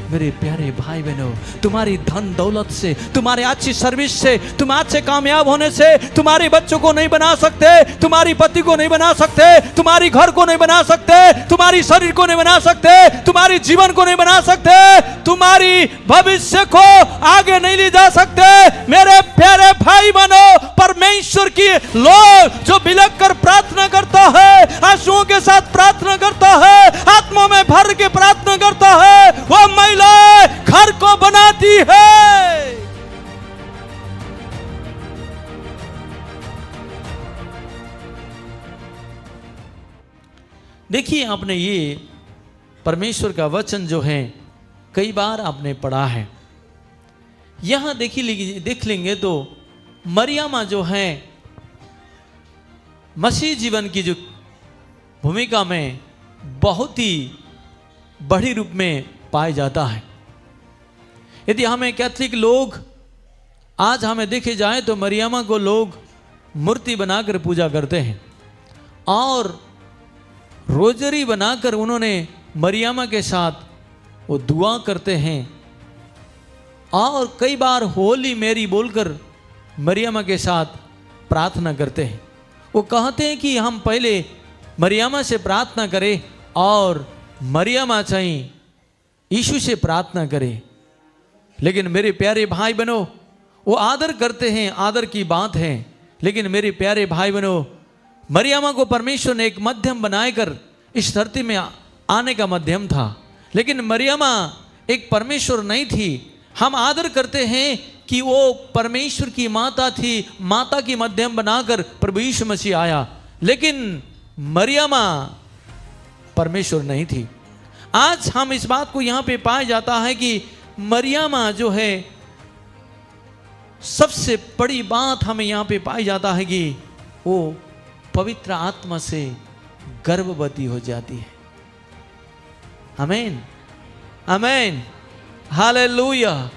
मेरे प्यारे भाई बहनों, तुम्हारी धन दौलत से, तुम्हारे अच्छी सर्विस से, तुम अच्छे कामयाब होने से तुम्हारे बच्चों को नहीं बना सकते, तुम्हारी पति को नहीं बना सकते, तुम्हारी घर को नहीं बना सकते, तुम्हारी शरीर को नहीं बना सकते, तुम्हारी जीवन को नहीं बना सकते, तुम्हारी भविष्य को आगे नहीं ले जा सकते। मेरे प्यारे भाई बहनों, परमेश्वर की लोग जो बिलख कर प्रार्थना करता है, आंसुओं के साथ प्रार्थना करता है, आत्मा में भर के प्रार्थना करता है, वो महिलाएं घर को बनाती है। देखिए, आपने ये परमेश्वर का वचन जो है कई बार आपने पढ़ा है। यहां देख लेंगे तो मरियमा जो है मसीह जीवन की जो भूमिका में बहुत ही बड़ी रूप में पाया जाता है। यदि हमें कैथलिक लोग आज हमें देखे जाए तो मरियमा को लोग मूर्ति बनाकर पूजा करते हैं और रोजरी बनाकर उन्होंने मरियमा के साथ वो दुआ करते हैं और कई बार होली मेरी बोलकर मरियमा के साथ प्रार्थना करते हैं। वो कहते हैं कि हम पहले मरियमा से प्रार्थना करें और मरियमा चाहिए यीशु से प्रार्थना करें। लेकिन मेरे प्यारे भाई बहनों, वो आदर करते हैं, आदर की बात है, लेकिन मेरे प्यारे भाई बहनों, मरियमा को परमेश्वर ने एक मध्यम बनाकर इस धरती में आने का माध्यम था, लेकिन मरियमा एक परमेश्वर नहीं थी। हम आदर करते हैं कि वो परमेश्वर की माता थी, माता की मध्यम बनाकर प्रभु यीशु मसीह आया, लेकिन मरियमा परमेश्वर नहीं थी। आज हम इस बात को यहां पे पाया जाता है कि मरियमा जो है, सबसे बड़ी बात हमें यहां पे पाई जाता है कि वो पवित्र आत्मा से गर्भवती हो जाती है। आमीन, आमीन, हालेलुया।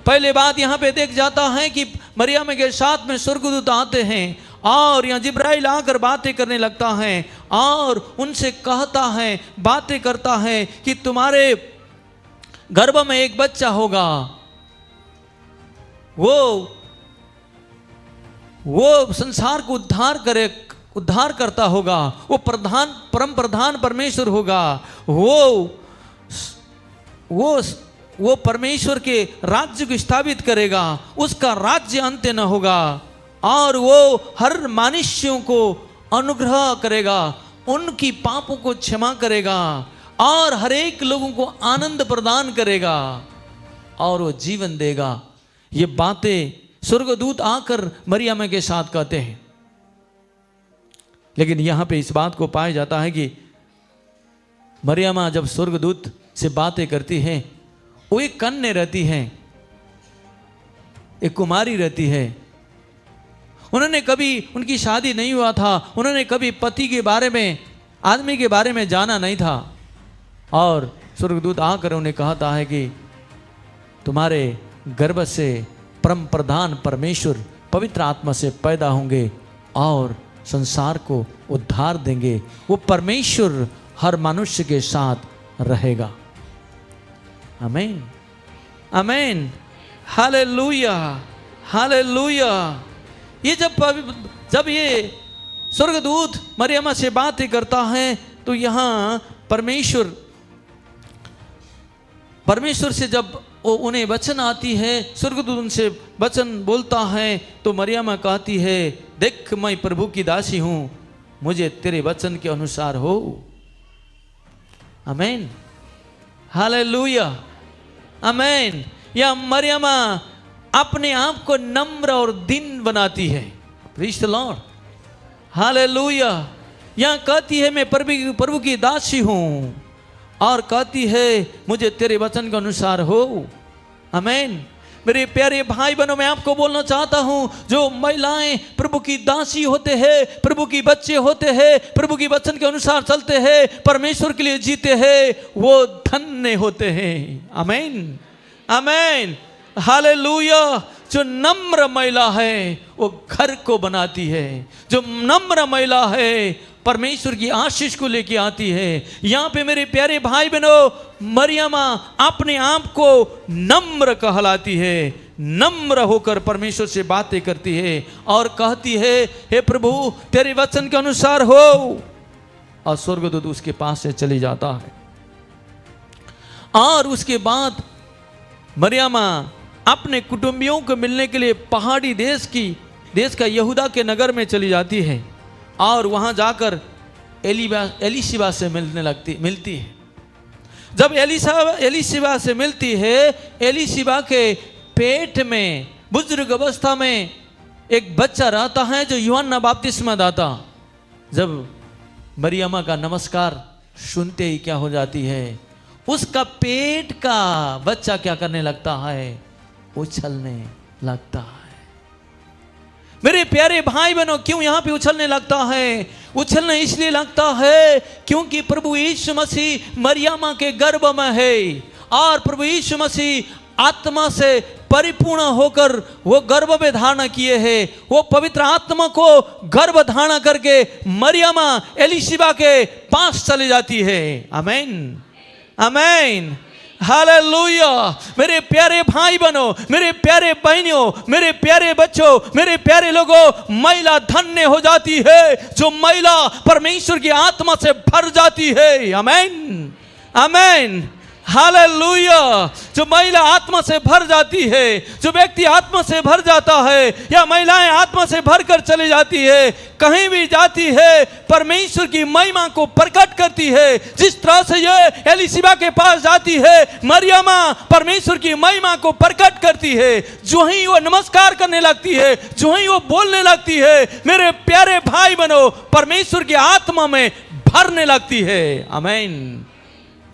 पहले बात यहां पे देख जाता है कि मरियम के साथ में स्वर्गदूत आते हैं और यहाँ जिब्राइल आकर बातें करने लगता है और उनसे कहता है, बातें करता है कि तुम्हारे गर्भ में एक बच्चा होगा, वो संसार को उद्धार करता होगा, वो परम प्रधान परमेश्वर होगा, वो परमेश्वर के राज्य को स्थापित करेगा, उसका राज्य अंत्य न होगा और वो हर मनुष्यों को अनुग्रह करेगा, उनकी पापों को क्षमा करेगा और हर एक लोगों को आनंद प्रदान करेगा और वो जीवन देगा। ये बातें स्वर्गदूत आकर मरियम के साथ कहते हैं। लेकिन यहां पे इस बात को पाया जाता है कि मरियम जब स्वर्गदूत से बातें करती है, वो एक कन्या रहती है, एक कुमारी रहती है। उन्होंने कभी, उनकी शादी नहीं हुआ था, उन्होंने कभी पति के बारे में, आदमी के बारे में जाना नहीं था और स्वर्गदूत आकर उन्हें कहता है कि तुम्हारे गर्भ से परम प्रधान परमेश्वर पवित्र आत्मा से पैदा होंगे और संसार को उद्धार देंगे। वो परमेश्वर हर मनुष्य के साथ रहेगा। आमीन, आमीन, हालेलुया, हालेलुया। ये जब ये स्वर्गदूत मरियम से बातें करता है तो यहाँ परमेश्वर से जब उन्हें वचन आती है, स्वर्गदूत उनसे वचन बोलता है तो मरियम कहती है, देख मैं प्रभु की दासी हूं, मुझे तेरे वचन के अनुसार हो। आमीन, हालेलुया, आमीन। या मरियम अपने आप को नम्र और दीन बनाती है। Praise the Lord, hallelujah. यहाँ कहती है मैं प्रभु की दासी हूँ और कहती है मुझे तेरे वचन के अनुसार हो। आमीन। मेरे प्यारे भाई बहनों, मैं आपको बोलना चाहता हूँ, जो महिलाएं प्रभु की दासी होते हैं, प्रभु की बच्चे होते हैं, प्रभु की वचन के अनुसार चलते हैं, परमेश्वर के लिए जीते हैं, वो धन्य होते हैं। आमीन, आमीन, हालेलुया। जो नम्र महिला है वो घर को बनाती है, जो नम्र महिला है परमेश्वर की आशीष को लेके आती है। यहाँ पे मेरे प्यारे भाई बहनों, मरियमा अपने आप को नम्र कहलाती है, नम्र होकर परमेश्वर से बातें करती है और कहती है, हे प्रभु तेरे वचन के अनुसार हो, और स्वर्गदूत उसके पास से चली जाता है। और उसके बाद मरियमा अपने कुटुंबियों को मिलने के लिए पहाड़ी देश का यहूदा के नगर में चली जाती है और वहां जाकर एलीशिबा से मिलती है। जब एलीशिबा से मिलती है, एलीशिबा के पेट में बुजुर्ग अवस्था में एक बच्चा रहता है जो यूहन्ना बपतिस्मा दाता। जब मरियमा का नमस्कार सुनते ही क्या हो जाती है, उसका पेट का बच्चा क्या करने लगता है, उछलने लगता है। मेरे प्यारे भाई बहनों, क्यों यहाँ पे उछलने लगता है? उछलने इसलिए लगता है क्योंकि प्रभु यीशु मसीह मरियमा के गर्भ में है और प्रभु यीशु मसीह आत्मा से परिपूर्ण होकर वो गर्भ में धारण किए हैं। वो पवित्र आत्मा को गर्भ धारण करके मरियमा एलीशिबा के पास चली जाती है। आमीन, आमीन, हालेलुया। मेरे प्यारे भाई बहनों, मेरे प्यारे बहनियों, मेरे प्यारे बच्चों, मेरे प्यारे लोगों, महिला धन्य हो जाती है जो महिला परमेश्वर की आत्मा से भर जाती है। आमीन, आमीन, हालेलुया। जो महिला आत्मा से भर जाती है, जो व्यक्ति आत्मा से भर जाता है या महिलाएं आत्मा से भरकर चली जाती है, कहीं भी जाती है परमेश्वर की महिमा को प्रकट करती है। जिस तरह से ये एलीशिबा के पास जाती है, मरियमा परमेश्वर की महिमा को प्रकट करती है। जो ही वो नमस्कार करने लगती है, जो ही वो बोलने लगती है, मेरे प्यारे भाई बहनों, परमेश्वर की आत्मा में भरने लगती है। आमीन,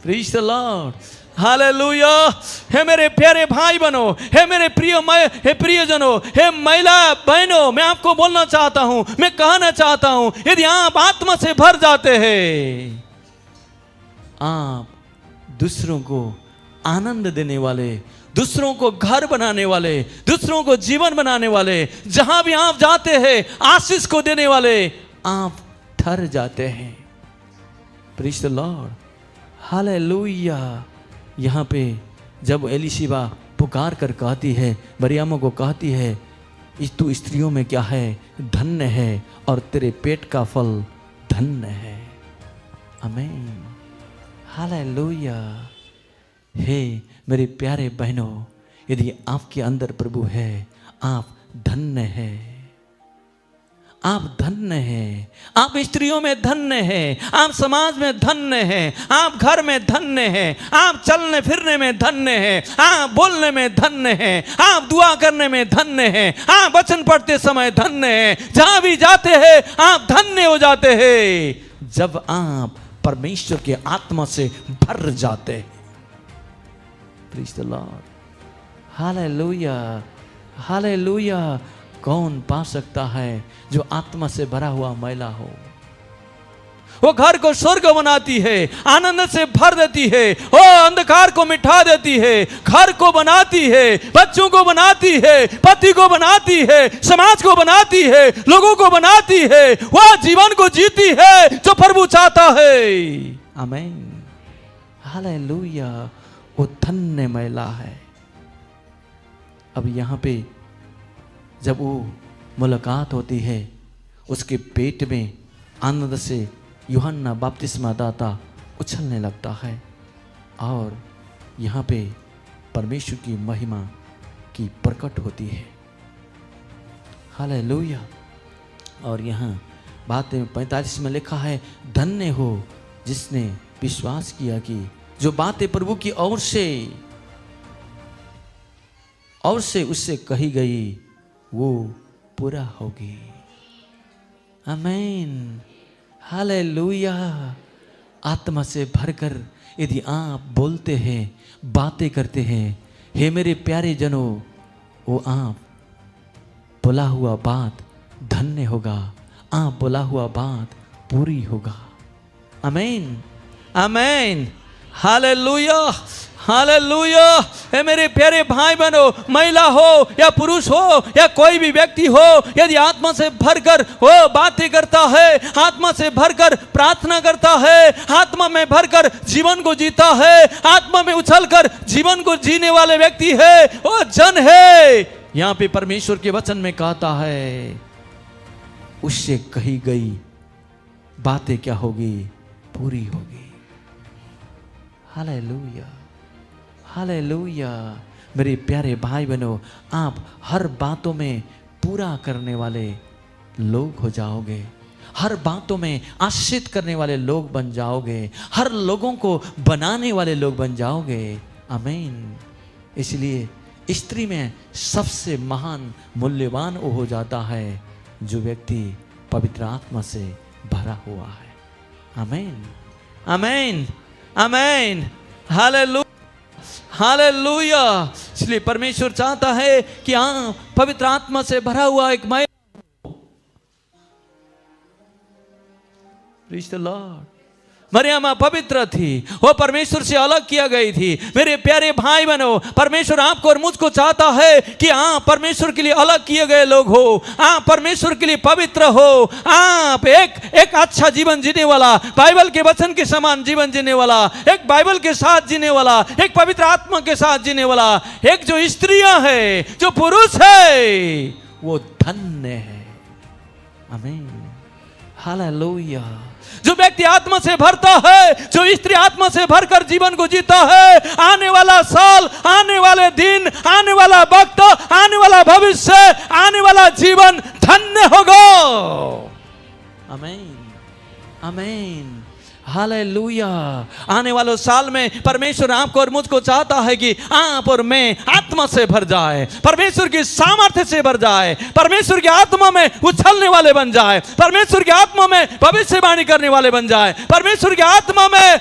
प्रेज़ द लॉर्ड, हालेलुया। हे मेरे प्यारे भाई बहनों, हे मेरे प्रियजनों, हे महिला बहनों, मैं आपको बोलना चाहता हूं, मैं कहना चाहता हूं, यदि आप आत्मा से भर जाते हैं, आप दूसरों को आनंद देने वाले, दूसरों को घर बनाने वाले, दूसरों को जीवन बनाने वाले, जहां भी आप जाते हैं आशीष को देने वाले आप ठहर जाते हैं। Praise the Lord, hallelujah. यहाँ पे जब एलीशिबा पुकार कर कहती है, मरियमा को कहती है, तू स्त्रियों में क्या है, धन्य है और तेरे पेट का फल धन्य है। आमीन, हालेलुया। हे मेरे प्यारे बहनों, यदि आपके अंदर प्रभु है, आप धन्य है, आप धन्य हैं, आप स्त्रियों में धन्य हैं, आप समाज में धन्य हैं, आप घर में धन्य हैं, आप चलने फिरने में धन्य हैं, आप बोलने में धन्य हैं, आप दुआ करने में धन्य हैं, आप वचन पढ़ते समय धन्य हैं, जहां भी जाते हैं आप धन्य हो जाते हैं जब आप परमेश्वर के आत्मा से भर जाते हैं। Praise the Lord, hallelujah, hallelujah. कौन पा सकता है जो आत्मा से भरा हुआ महिला हो? वो घर को स्वर्ग बनाती है, आनंद से भर देती है, वो अंधकार को मिटा देती है, घर को बनाती है, बच्चों को बनाती है, पति को बनाती है, समाज को बनाती है, लोगों को बनाती है, वह जीवन को जीती है जो प्रभु चाहता है। आमीन, हालेलुया। वो धन्य महिला है। अब यहाँ पे जब वो मुलाकात होती है, उसके पेट में आनंद से यूहन्ना बपतिस्मा दाता उछलने लगता है और यहाँ पे परमेश्वर की महिमा की प्रकट होती है। हालेलुया। और यहाँ बातें 45 में लिखा है, धन्य हो जिसने विश्वास किया कि जो बातें प्रभु की ओर से उससे कही गई वो पूरा होगी। आमीन, हालेलुया। आत्मा से भरकर यदि आप बोलते हैं, बातें करते हैं, हे मेरे प्यारे जनों, वो आप बोला हुआ बात धन्य होगा, आप बोला हुआ बात पूरी होगा। आमीन, आमीन, हालेलुया, हालेलुया। हे मेरे प्यारे भाई बहनों, महिला हो या पुरुष हो या कोई भी व्यक्ति हो, यदि आत्मा से भरकर वो बातें करता है, आत्मा से भरकर प्रार्थना करता है, आत्मा में भरकर जीवन को जीता है, आत्मा में उछलकर जीवन को जीने वाले व्यक्ति है, वो जन है। यहां पे परमेश्वर के वचन में कहता है उससे कही गई बातें क्या होगी? पूरी होगी। Hallelujah, hallelujah. मेरे प्यारे भाई बहनों, आप हर बातों में पूरा करने वाले लोग हो जाओगे, हर बातों में आश्रित करने वाले लोग बन जाओगे, हर लोगों को बनाने वाले लोग बन जाओगे। आमीन। इसलिए स्त्री में सबसे महान मूल्यवान वो हो जाता है जो व्यक्ति पवित्र आत्मा से भरा हुआ है। आमीन, आमीन, आमीन। Hallelujah, hallelujah. इसलिए परमेश्वर चाहता है कि हाँ, पवित्र आत्मा से भरा हुआ एक महिला। Praise the Lord. मरियम पवित्र थी, वो परमेश्वर से अलग किया गई थी। मेरे प्यारे भाई बहनों, परमेश्वर आपको और मुझको चाहता है कि हाँ, परमेश्वर के लिए अलग किए गए लोग हो, हाँ, परमेश्वर के लिए पवित्र हो, आप एक अच्छा जीवन जीने वाला, बाइबल के वचन के समान जीवन जीने वाला, एक बाइबल के साथ जीने वाला, एक पवित्र आत्मा के साथ जीने वाला, एक जो स्त्रियां है, जो पुरुष है, वो धन्य है। आमीन, हालेलुया। जो व्यक्ति आत्मा से भरता है, जो स्त्री आत्मा से भरकर जीवन को जीता है, आने वाला साल, आने वाले दिन, आने वाला वक्त, आने वाला भविष्य, आने वाला जीवन धन्य होगा। आमीन, आमीन, हालेलुया। आने वाले साल में परमेश्वर आपको और मुझको चाहता है कि आप और मैं आत्मा से भर जाए, परमेश्वर की सामर्थ्य से भर जाए, परमेश्वर की आत्मा में उछलने वाले बन जाए, परमेश्वर की आत्मा में भविष्यवाणी करने वाले बन जाए, परमेश्वर की आत्मा में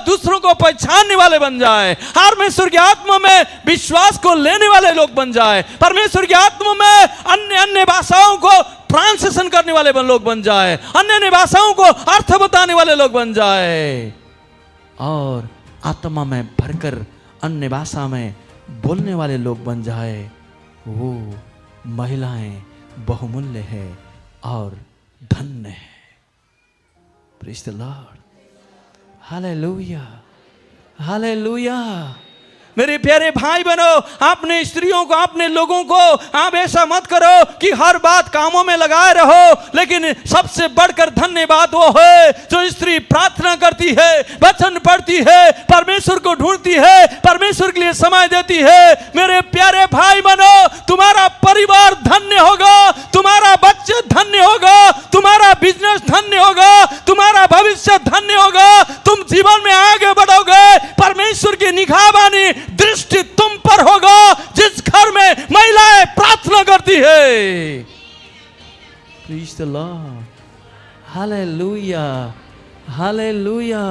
दूसरों को पहचानने वाले बन जाए, परमेश्वर की आत्मा में विश्वास को लेने वाले लोग बन जाए, परमेश्वर की आत्मा में अन्य भाषाओं को ट्रांसलेशन करने वाले लोग बन जाए, अन्य भाषाओं को अर्थ बताने वाले लोग बन जाए, और आत्मा में भरकर अन्य भाषा में बोलने वाले लोग बन जाए। वो महिलाएं बहुमूल्य है और धन्य है। Praise the Lord, hallelujah, hallelujah. मेरे प्यारे भाई बहनों, आपने स्त्रियों को, आपने लोगों को, आप ऐसा मत करो कि हर बात कामों में लगाए रहो, लेकिन सबसे बढ़कर धन्य बात वो है जो स्त्री प्रार्थना करती है, वचन पढ़ती है, परमेश्वर को ढूंढती है, परमेश्वर के लिए समय देती है। मेरे प्यारे भाई बहनों, तुम्हारा परिवार धन्य होगा, तुम्हारा बच्चे धन्य होगा, तुम्हारा बिजनेस धन्य होगा, तुम्हारा भविष्य धन्य होगा, तुम जीवन में आगे बढ़ोगे। परमेश्वर की निगाहबानी दृष्टि तुम पर होगा जिस घर में महिलाएं प्रार्थना करती है। Praise the Lord, hallelujah, hallelujah.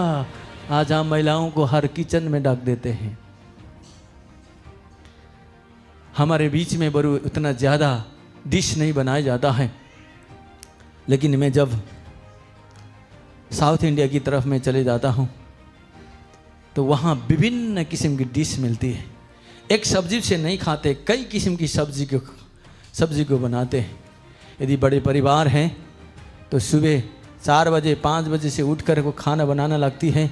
आज हम महिलाओं को हर किचन में डाक देते हैं। हमारे बीच में बरू उतना ज्यादा डिश नहीं बनाया जाता है, लेकिन मैं जब साउथ इंडिया की तरफ में चले जाता हूँ तो वहाँ विभिन्न किस्म की डिश मिलती है। एक सब्जी से नहीं खाते, कई किस्म की सब्जी को बनाते हैं। यदि बड़े परिवार हैं तो सुबह 4 बजे 5 बजे से उठकर वो खाना बनाना लगती है,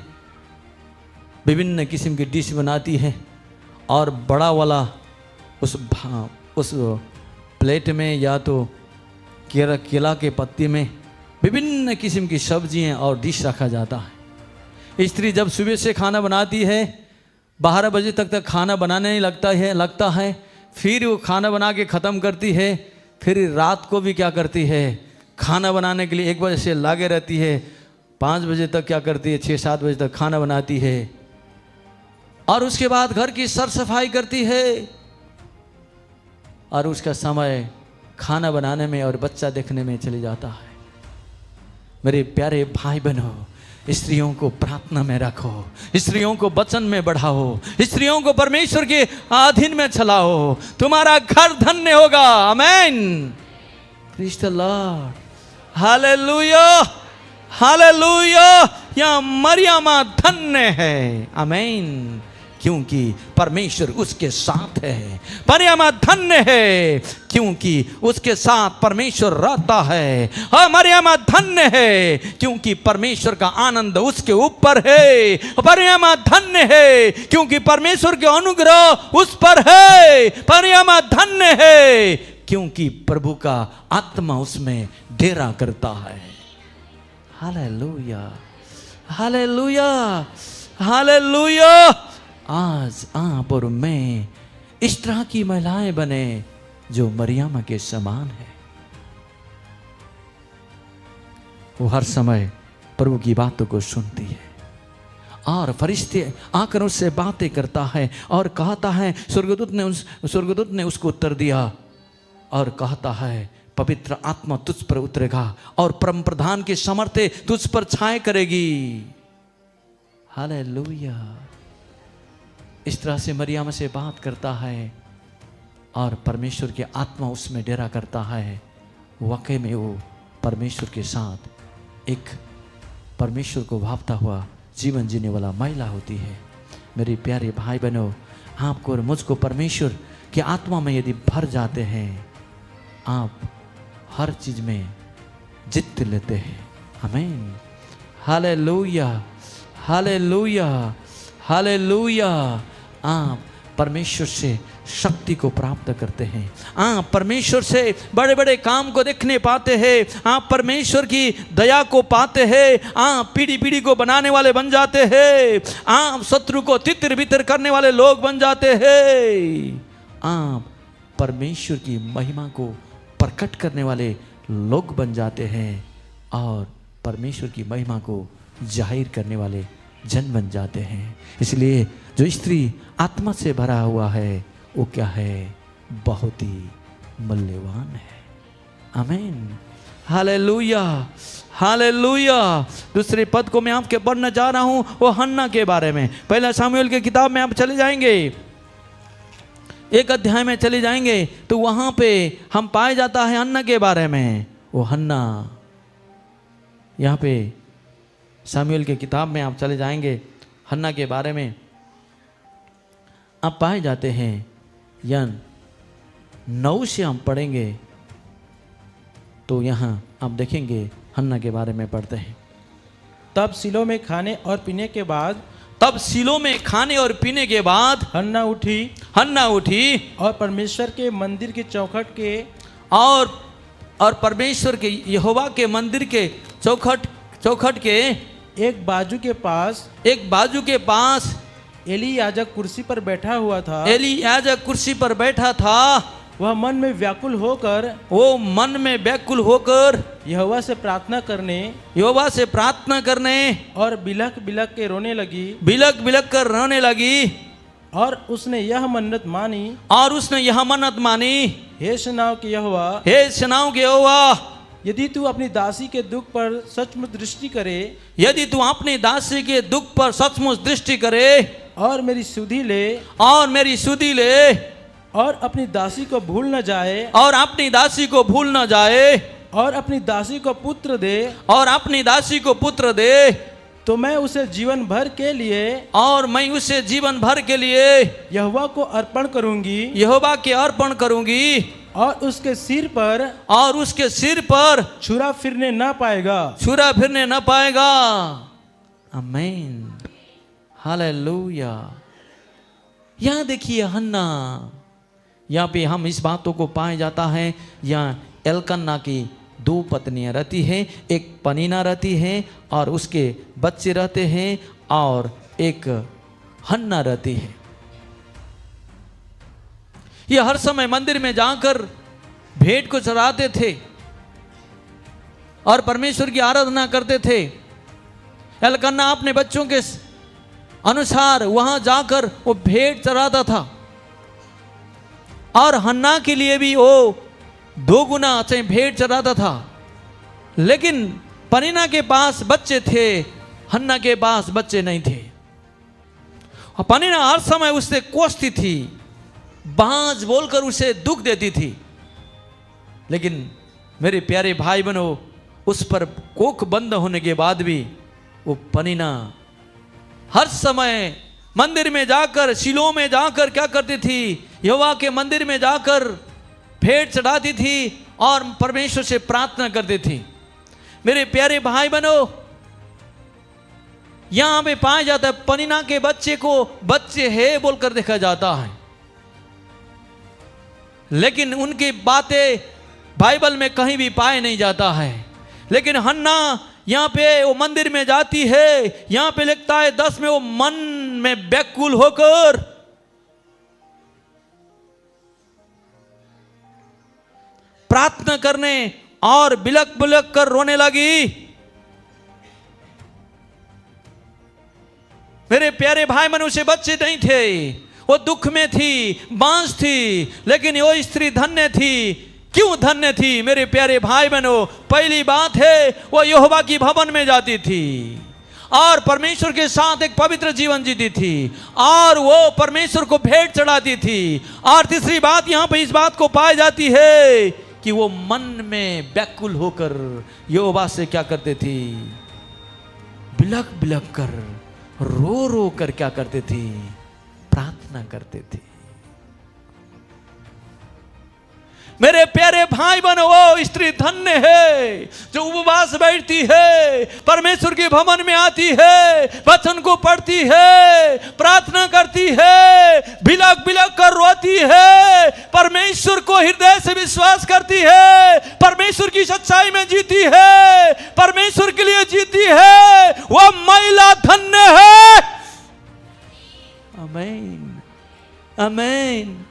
विभिन्न किस्म की डिश बनाती है, और बड़ा वाला उस प्लेट में या तो केला के पत्ते में विभिन्न किस्म की सब्जियाँ और डिश रखा जाता है। स्त्री जब सुबह से खाना बनाती है, 12 बजे तक खाना बनाने ही लगता है, फिर वो खाना बना के ख़त्म करती है, फिर रात को भी क्या करती है, खाना बनाने के लिए 1 बजे से लागे रहती है, 5 बजे तक क्या करती है, 6-7 बजे तक खाना बनाती है, और उसके बाद घर की सर सफाई करती है, और उसका समय खाना बनाने में और बच्चा देखने में चले जाता है। मेरे प्यारे भाई बहनों, स्त्रियों को प्रार्थना में रखो, स्त्रियों को वचन में बढ़ाओ, स्त्रियों को परमेश्वर के अधीन में चलाओ, तुम्हारा घर धन्य होगा। आमीन, praise the Lord, hallelujah, hallelujah. यहाँ मरियम धन्य है। आमीन। क्योंकि परमेश्वर उसके साथ है। मरियम धन्य है क्योंकि उसके साथ परमेश्वर रहता है। हाँ, मरियम धन्य है क्योंकि परमेश्वर का आनंद उसके ऊपर है। मरियम धन्य है क्योंकि परमेश्वर के अनुग्रह उस पर है। मरियम धन्य है क्योंकि प्रभु का आत्मा उसमें डेरा करता है। Hallelujah, hallelujah, hallelujah. आज आप और मैं इस तरह की महिलाएं बने जो मरियम के समान है। वो हर समय प्रभु की बातों को सुनती है और फरिश्ते आकर उससे बातें करता है और कहता है, स्वर्गदूत ने उसको उत्तर दिया और कहता है, पवित्र आत्मा तुझ पर उतरेगा और परम प्रधान की सामर्थ्य तुझ पर छाए करेगी। हालेलुया। इस तरह से मरियम से बात करता है और परमेश्वर की आत्मा उसमें डेरा करता है। वाकई में वो परमेश्वर के साथ एक परमेश्वर को भावता हुआ जीवन जीने वाला महिला होती है। मेरे प्यारे भाई बहनों, आपको और मुझको परमेश्वर की आत्मा में यदि भर जाते हैं, आप हर चीज में जीत लेते हैं। आमीन। Hallelujah, hallelujah, hallelujah. आप परमेश्वर से शक्ति को प्राप्त करते हैं। आप परमेश्वर से बड़े बड़े काम को देखने पाते हैं। आप परमेश्वर की दया को पाते हैं। आप पीढ़ी पीढ़ी को बनाने वाले बन जाते हैं। आप शत्रु को तितर बितर करने वाले लोग बन जाते हैं। आप परमेश्वर की महिमा को प्रकट करने वाले लोग बन जाते हैं और परमेश्वर की महिमा को जाहिर करने वाले जन बन जाते हैं। इसलिए जो स्त्री आत्मा से भरा हुआ है वो क्या है? बहुत ही मूल्यवान है। आमीन। Hallelujah, hallelujah. दूसरे पद को मैं आपके पढ़ने जा रहा हूं, वो हन्ना के बारे में। पहला सामुएल की किताब में आप चले जाएंगे, एक अध्याय में चले जाएंगे तो वहां पे हम पाए जाता है हन्ना के बारे में। वो हन्ना यहाँ पे सामुएल के किताब में आप चले जाएंगे, हन्ना के बारे में आप पाए जाते हैं। या 9 से हम पढ़ेंगे तो यहाँ आप देखेंगे हन्ना के बारे में पढ़ते हैं। तब सिलो में खाने और पीने के बाद हन्ना उठी और परमेश्वर के मंदिर के चौखट के और परमेश्वर के यहोवा के मंदिर के चौखट के एक बाजू के पास एली याजक कुर्सी पर बैठा था। वह मन में व्याकुल होकर यहोवा से प्रार्थना करने और बिलख बिलख कर रोने लगी। और उसने यह मन्नत मानी, हे सेनाओं के यहोवा, यदि तू अपनी दासी के दुख पर सचमुच दृष्टि करे, और मेरी सुधि ले, और अपनी दासी को भूल न जाए, और अपनी दासी को पुत्र दे, तो मैं उसे जीवन भर के लिए यहोवा को अर्पण करूंगी, और उसके सिर पर छुरा फिरने न पाएगा। आमीन। हालेलुया। यहाँ देखिए हन्ना, यहाँ पे हम इस बातों को पाया जाता है। यहाँ एलकन्ना की 2 पत्नियां रहती हैं, एक पनीना रहती है और उसके बच्चे रहते हैं, और एक हन्ना रहती है। ये हर समय मंदिर में जाकर भेंट को चढ़ाते थे और परमेश्वर की आराधना करते थे। एलकन्ना अपने बच्चों के अनुसार वहां जाकर वो भेंट चढ़ाता था, और हन्ना के लिए भी वो 2 गुना से भेंट चढ़ाता था। लेकिन पनीना के पास बच्चे थे, हन्ना के पास बच्चे नहीं थे। और पनीना हर समय उससे कोसती थी, बांझ बोलकर उसे दुख देती थी। लेकिन मेरे प्यारे भाई बहनों, उस पर कोख बंद होने के बाद भी वो पनीना हर समय मंदिर में जाकर, शिलो में जाकर क्या करती थी? यहोवा के मंदिर में जाकर भेंट चढ़ाती थी और परमेश्वर से प्रार्थना करती थी। मेरे प्यारे भाई बहनों, यहां पे पाया जाता है पनीना के बच्चे को बच्चे है बोलकर देखा जाता है, लेकिन उनकी बातें बाइबल में कहीं भी पाए नहीं जाता है। लेकिन हन्ना यहां पे वो मंदिर में जाती है, यहां पे लिखता है 10 में वो मन में व्याकुल होकर प्रार्थना करने और बिलक बिलक कर रोने लगी। मेरे प्यारे भाई मनुष्य बच्चे नहीं थे, वो दुख में थी, बांझ थी, लेकिन वो स्त्री धन्य थी। क्यों धन्य थी मेरे प्यारे भाई बहनों? पहली बात है वो यहोवा की भवन में जाती थी और परमेश्वर के साथ एक पवित्र जीवन जीती थी और वो परमेश्वर को भेंट चढ़ाती थी। और तीसरी बात यहां पे इस बात को पाई जाती है कि वो मन में व्याकुल होकर यहोवा से क्या करते थी? बिलक बिलक कर, रो रो कर क्या करते थी? प्रार्थना करते थे। मेरे प्यारे भाई बहनों, वो स्त्री धन्य है जो उपवास बैठती है, परमेश्वर के भवन में आती है, वचन को पढ़ती है, प्रार्थना करती है, बिलक बिलक कर रोती है, परमेश्वर को हृदय से विश्वास करती है, परमेश्वर की सच्चाई में जीती है, परमेश्वर के लिए जीती है। वो महिला धन्य है। आमीन, आमीन,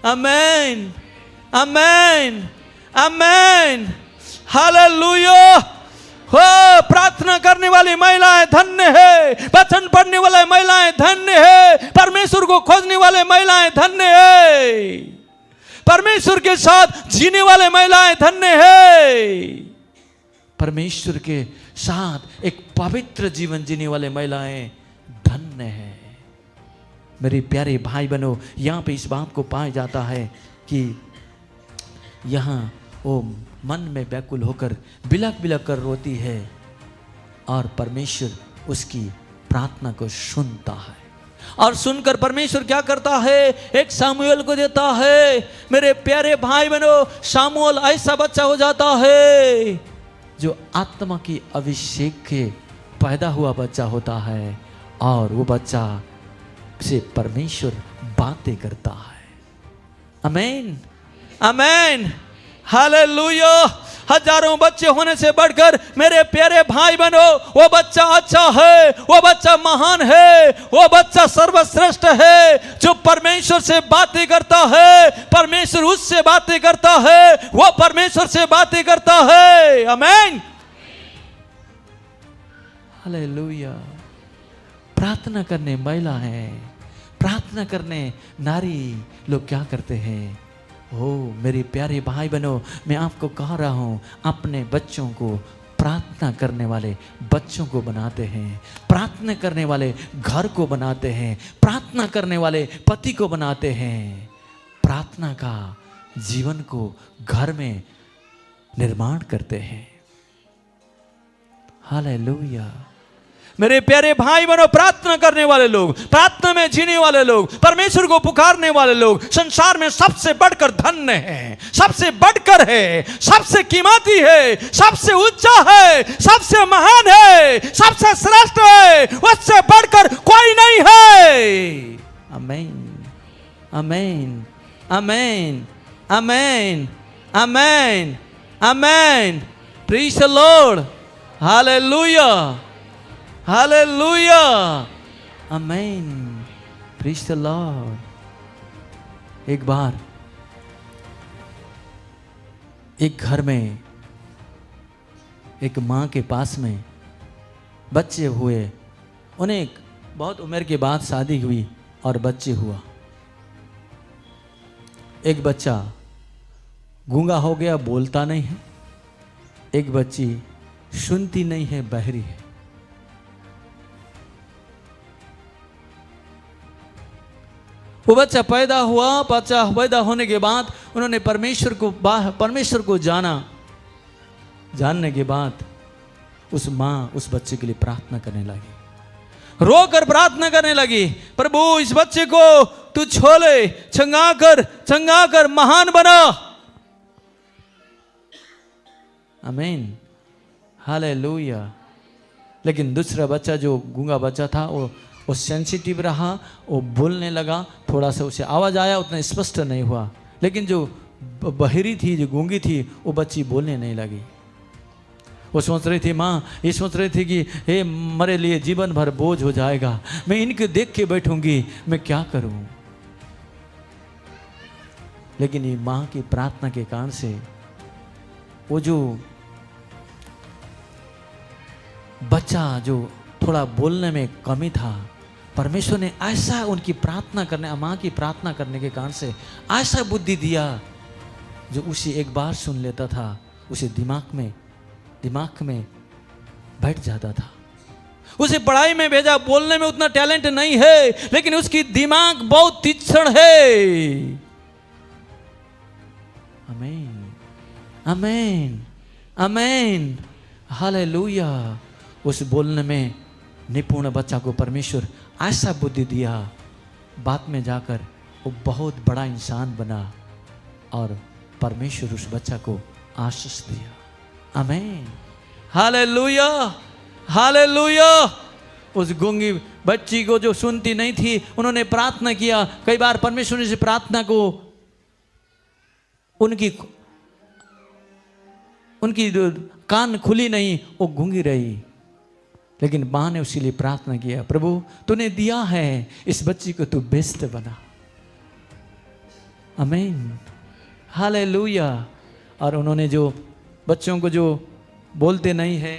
आमीन, आमीन, आमीन, हालेलुया। हो, प्रार्थना करने वाली महिलाएं धन्य है, वचन पढ़ने वाले महिलाएं धन्य है, परमेश्वर को खोजने वाले महिलाएं धन्य है, परमेश्वर के साथ जीने वाले महिलाएं धन्य है, परमेश्वर के साथ एक पवित्र जीवन जीने वाले महिलाएं धन्य है। मेरे प्यारे भाई बहनों, यहां पे इस बात को पाया जाता है कि यहाँ वो मन में व्याकुल होकर बिलक बिलक कर रोती है और परमेश्वर उसकी प्रार्थना को सुनता है। और सुनकर परमेश्वर क्या करता है? एक सामुएल को देता है। मेरे प्यारे भाई बहनों, सामुएल ऐसा बच्चा हो जाता है जो आत्मा की अभिषेक के पैदा हुआ बच्चा होता है और वो बच्चा से परमेश्वर बातें करता है। आमीन, आमीन, हालेलुया। हजारों बच्चे होने से बढ़कर मेरे प्यारे भाई बहनों, वो बच्चा अच्छा है, वो बच्चा महान है, वो बच्चा सर्वश्रेष्ठ है जो परमेश्वर से बातें करता है, परमेश्वर उससे बातें करता है, वो परमेश्वर से बातें करता है। आमीन, हालेलुया। प्रार्थना करने महिला है, प्रार्थना करने नारी लोग क्या करते हैं? हो मेरे प्यारे भाई बहनों, मैं आपको कह रहा हूं, अपने बच्चों को प्रार्थना करने वाले बच्चों को बनाते हैं, प्रार्थना करने वाले घर को बनाते हैं, प्रार्थना करने वाले पति को बनाते हैं, प्रार्थना का जीवन को घर में निर्माण करते हैं। हालेलुया। मेरे प्यारे भाई बहनों, प्रार्थना करने वाले लोग, प्रार्थना में जीने वाले लोग, परमेश्वर को पुकारने वाले लोग संसार में सबसे बढ़कर धन्य हैं, सबसे बढ़कर है, सबसे कीमती है, सबसे ऊंचा है, सबसे महान है, सबसे श्रेष्ठ है, उससे बढ़कर कोई नहीं है। आमीन, आमीन, आमीन, आमीन, आमीन, आमीन। Praise the Lord, hallelujah, hallelujah, आमीन, प्रेज़ द लॉर्ड। एक बार एक घर में एक माँ के पास में बच्चे हुए। उन्हें बहुत उम्र के बाद शादी हुई और बच्चे हुआ। एक बच्चा गूंगा हो गया, बोलता नहीं है, एक बच्ची सुनती नहीं है, बहरी है। वो बच्चा पैदा हुआ, बच्चा पैदा होने के बाद उन्होंने परमेश्वर को जाना। जानने के बाद उस माँ उस बच्चे के लिए प्रार्थना करने लगी। रोकर प्रार्थना करने लगी, प्रभु इस बच्चे को तू छोले चंगा कर महान बना। आमीन, हालेलुया। लेकिन दूसरा बच्चा जो गूंगा बच्चा था वो सेंसिटिव रहा, वो बोलने लगा, थोड़ा सा उसे आवाज़ आया, उतना स्पष्ट नहीं हुआ। लेकिन जो बहरी थी, जो गूंगी थी, वो बच्ची बोलने नहीं लगी। वो सोच रही थी, माँ ये सोच रही थी कि हे मेरे लिए जीवन भर बोझ हो जाएगा, मैं इनके देख के बैठूंगी, मैं क्या करूं। लेकिन ये माँ की प्रार्थना के कारण से वो जो बच्चा जो थोड़ा बोलने में कमी था, परमेश्वर ने ऐसा उनकी प्रार्थना करने, माँ की प्रार्थना करने के कारण से ऐसा बुद्धि दिया, जो उसे एक बार सुन लेता था उसे दिमाग में बैठ जाता था। उसे पढ़ाई में भेजा, बोलने में उतना टैलेंट नहीं है, लेकिन उसकी दिमाग बहुत तीक्ष्ण है। आमीन, आमीन, आमीन, हालेलुया। उस बोलने में निपुण बच्चा को परमेश्वर ऐसा बुद्धि दिया, बाद में जाकर वो बहुत बड़ा इंसान बना और परमेश्वर उस बच्चा को आशीष दिया। आमीन, हालेलुया, हालेलुया। उस गूंगी बच्ची को जो सुनती नहीं थी, उन्होंने प्रार्थना किया। कई बार परमेश्वर ने इस प्रार्थना को उनकी कान खुली नहीं, वो गूंगी रही। लेकिन माँ ने उसी लिए प्रार्थना किया, प्रभु तूने दिया है, इस बच्ची को तू बेस्ट बना। आमीन, हालेलुया। और उन्होंने जो बच्चों को जो बोलते नहीं है,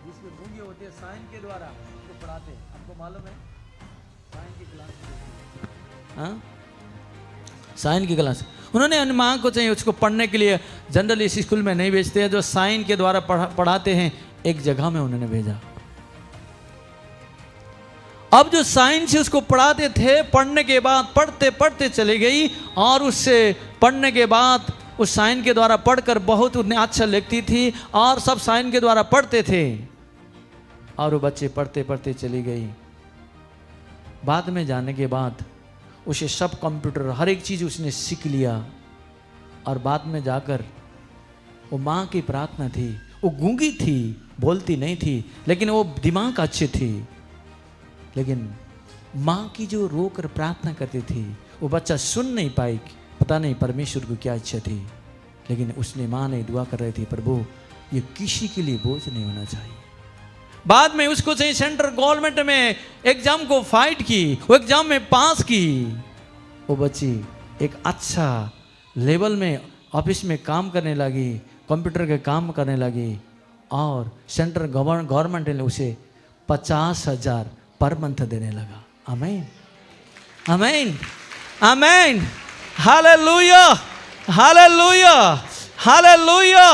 जिसके गूंगे होते हैं, साइन के द्वारा उसको पढ़ाते। आपको मालूम है साइन की क्लास, हाँ साइन की क्लास। उन्होंने माँ को चाहिए उसको पढ़ने के लिए, जनरली इस स्कूल में नहीं भेजते हैं, जो साइन के द्वारा पढ़ाते हैं, एक जगह में उन्होंने भेजा। अब जो साइन से उसको पढ़ाते थे, पढ़ने के बाद पढ़ते पढ़ते चली गई, और उससे पढ़ने के बाद उस साइन के द्वारा पढ़कर बहुत उन्हें अच्छा लिखती थी, और सब साइन के द्वारा पढ़ते थे, और वो बच्चे पढ़ते पढ़ते चली गई। बाद में जाने के बाद उसे सब कंप्यूटर हर एक चीज़ उसने सीख लिया, और बाद में जाकर वो माँ की प्रार्थना थी। वो गूंगी थी, बोलती नहीं थी, लेकिन वो दिमाग अच्छी थी। लेकिन माँ की जो रोकर प्रार्थना करती थी, वो बच्चा सुन नहीं पाई, पता नहीं परमेश्वर को क्या इच्छा थी। लेकिन उसने, माँ ने दुआ कर रही थी, प्रभु ये किसी के लिए बोझ नहीं होना चाहिए। बाद में उसको चाहिए सेंट्रल गवर्नमेंट में एग्जाम को फाइट की, वो एग्जाम में पास की। वो बच्ची एक अच्छा लेवल में ऑफिस में काम करने लगी, कंप्यूटर के काम करने लगी, और सेंट्रल गवर्नमेंट ने उसे 50,000 पर मंथ देने लगा। आमीन, आमीन, आमीन, हालेलुया, हालेलुया, हालेलुया।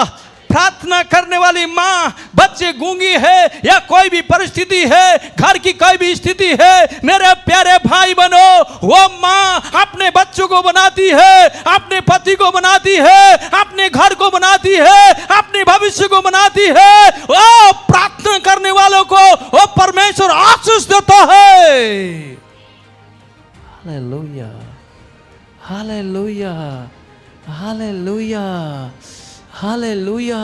प्रार्थना करने वाली माँ, बच्चे गूंगी है या कोई भी परिस्थिति है, घर की कोई भी स्थिति है, मेरे प्यारे भाई बनो, वो माँ अपने बच्चों को बनाती है, अपने पति को बनाती है, अपने घर को बनाती है, अपने भविष्य को बनाती है। वो प्रार्थना करने वालों को वो परमेश्वर आशीष देता है। Hallelujah, hallelujah, hallelujah, hallelujah.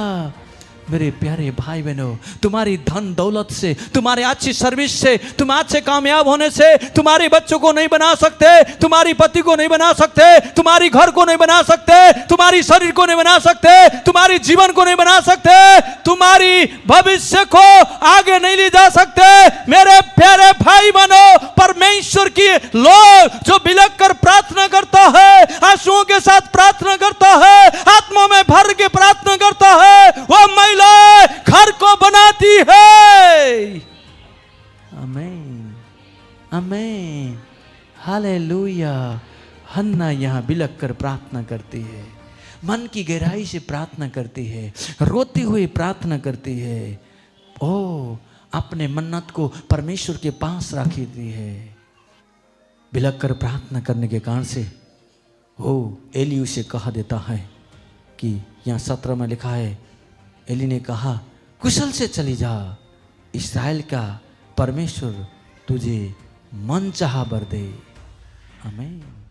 मेरे प्यारे भाई बहनों, तुम्हारी धन दौलत से, तुम्हारी अच्छी सर्विस से, तुम अच्छे कामयाब होने से तुम्हारे बच्चों को नहीं बना सकते, तुम्हारी पति को नहीं बना सकते, तुम्हारी घर को नहीं बना सकते, तुम्हारी शरीर को नहीं बना सकते, तुम्हारी जीवन को नहीं बना सकते, तुम्हारी भविष्य को आगे नहीं ले जा सकते। मेरे प्यारे भाई बहनों, परमेश्वर की लोग जो बिलख कर प्रार्थना करता है, आंसुओं के साथ प्रार्थना करता है, आत्मा में भर के प्रार्थना करता है, वो महिला घर को बनाती है। आमीन, आमीन, हालेलुया। हन्ना यहाँ बिलख कर प्रार्थना करती है, मन की गहराई से प्रार्थना करती है, रोती हुई प्रार्थना करती है। ओ अपने मन्नत को परमेश्वर के पास रखी दी है। बिलख कर प्रार्थना करने के कारण से एली उसे कहा देता है कि यहाँ 17 में लिखा है, एली ने कहा कुशल से चली जा, इस्राएल का परमेश्वर तुझे मन चाहा बर दे। आमीन।